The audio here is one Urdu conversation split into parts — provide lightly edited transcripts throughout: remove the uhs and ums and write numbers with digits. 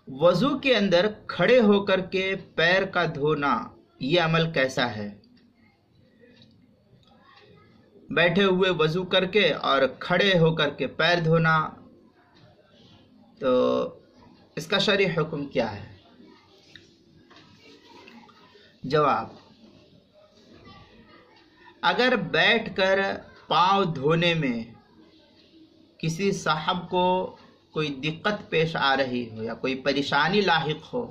وضو کے اندر کھڑے ہو کر کے پیر کا دھونا یہ عمل کیسا ہے؟ بیٹھے ہوئے وضو کر کے اور کھڑے ہو کر کے پیر دھونا، تو اس کا شرعی حکم کیا ہے؟ جواب: اگر بیٹھ کر پاؤں دھونے میں کسی صاحب کو کوئی دقت پیش آ رہی ہو یا کوئی پریشانی لاحق ہو،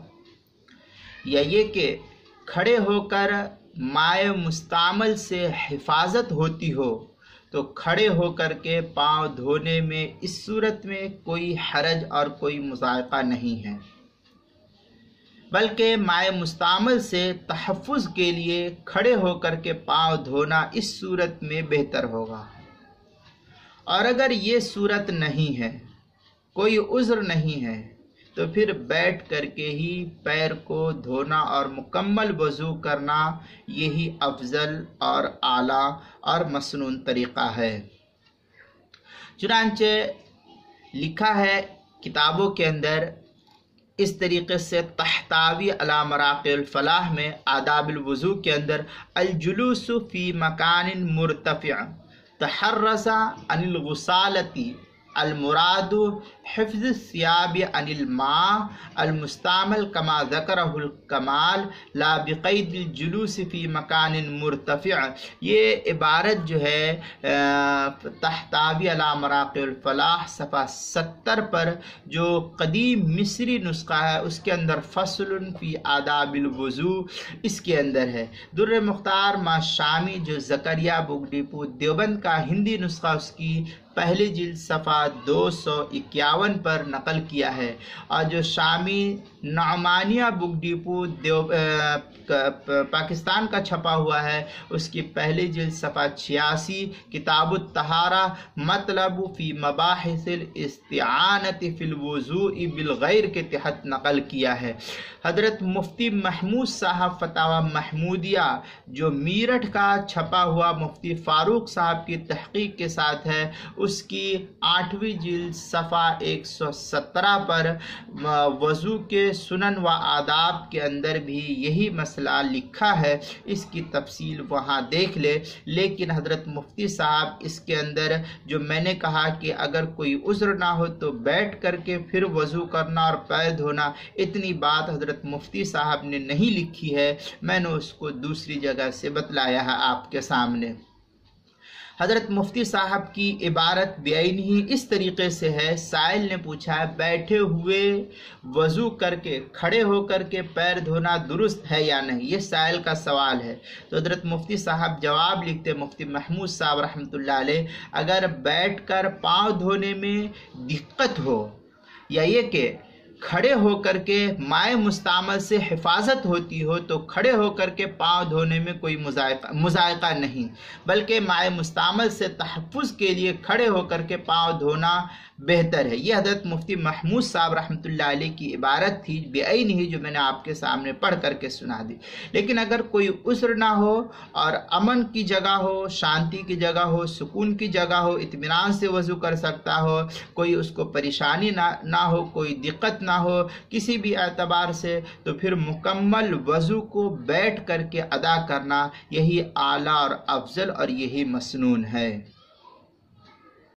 یا یہ کہ کھڑے ہو کر مائع مستعمل سے حفاظت ہوتی ہو، تو کھڑے ہو کر کے پاؤں دھونے میں اس صورت میں کوئی حرج اور کوئی مضائقہ نہیں ہے، بلکہ مائع مستعمل سے تحفظ کے لیے کھڑے ہو کر کے پاؤں دھونا اس صورت میں بہتر ہوگا۔ اور اگر یہ صورت نہیں ہے، کوئی عذر نہیں ہے، تو پھر بیٹھ کر کے ہی پیر کو دھونا اور مکمل وضو کرنا یہی افضل اور اعلیٰ اور مسنون طریقہ ہے۔ چنانچہ لکھا ہے کتابوں کے اندر اس طریقے سے تحتاوی علی مراقی الفلاح میں آداب الوضو کے اندر الجلوس فی مکان مرتفع تحرز عن الغسالۃ المراد حفظ الثياب عن الماء المستعمل كما ذكره الكمال لا بقید الجلوس فی مکان مرتفع۔ یہ عبارت جو ہے تحتاوی علی مراقی الفلاح صفحہ 70 پر جو قدیم مصری نسخہ ہے اس کے اندر فصل فی آداب الوضو اس کے اندر ہے۔ در مختار ما شامی جو زکریا بک ڈپو دیوبند کا ہندی نسخہ اس کی پہلی جلد صفحہ 251 پر نقل کیا ہے، اور جو شامی نعمانیہ بک ڈپو پاکستان کا چھپا ہوا ہے اس کی پہلی جلد صفحہ 86 کتاب الطہارہ مطلب فی مباحث الاستعانۃ فی الوضوء بالغیر کے تحت نقل کیا ہے۔ حضرت مفتی محمود صاحب فتاوی محمودیہ جو میرٹھ کا چھپا ہوا مفتی فاروق صاحب کی تحقیق کے ساتھ ہے، اس کی 8ویں جلد صفحہ 117 پر وضو کے سنن و آداب کے اندر بھی یہی مسئلہ لکھا ہے، اس کی تفصیل وہاں دیکھ لے۔ لیکن حضرت مفتی صاحب اس کے اندر جو میں نے کہا کہ اگر کوئی عذر نہ ہو تو بیٹھ کر کے پھر وضو کرنا اور پیر دھونا، اتنی بات حضرت مفتی صاحب نے نہیں لکھی ہے، میں نے اس کو دوسری جگہ سے بتلایا ہے آپ کے سامنے۔ حضرت مفتی صاحب کی عبارت بعین ہی اس طریقے سے ہے۔ سائل نے پوچھا ہے بیٹھے ہوئے وضو کر کے کھڑے ہو کر کے پیر دھونا درست ہے یا نہیں، یہ سائل کا سوال ہے۔ تو حضرت مفتی صاحب جواب لکھتے، مفتی محمود صاحب رحمۃ اللہ علیہ، اگر بیٹھ کر پاؤں دھونے میں دقت ہو یا یہ کہ کھڑے ہو کر کے مائع مستعمل سے حفاظت ہوتی ہو، تو کھڑے ہو کر کے پاؤں دھونے میں کوئی مضائقہ نہیں، بلکہ مائع مستعمل سے تحفظ کے لیے کھڑے ہو کر کے پاؤں دھونا بہتر ہے۔ یہ حضرت مفتی محمود صاحب رحمۃ اللہ علیہ کی عبارت تھی بعین ہی جو میں نے آپ کے سامنے پڑھ کر کے سنا دی۔ لیکن اگر کوئی عذر نہ ہو اور امن کی جگہ ہو، شانتی کی جگہ ہو، سکون کی جگہ ہو، اطمینان سے وضو کر سکتا ہو، کوئی اس کو پریشانی نہ ہو، کوئی دقت نہ ہو کسی بھی اعتبار سے، تو پھر مکمل وضو کو بیٹھ کر کے ادا کرنا یہی اعلیٰ اور افضل اور یہی مسنون ہے۔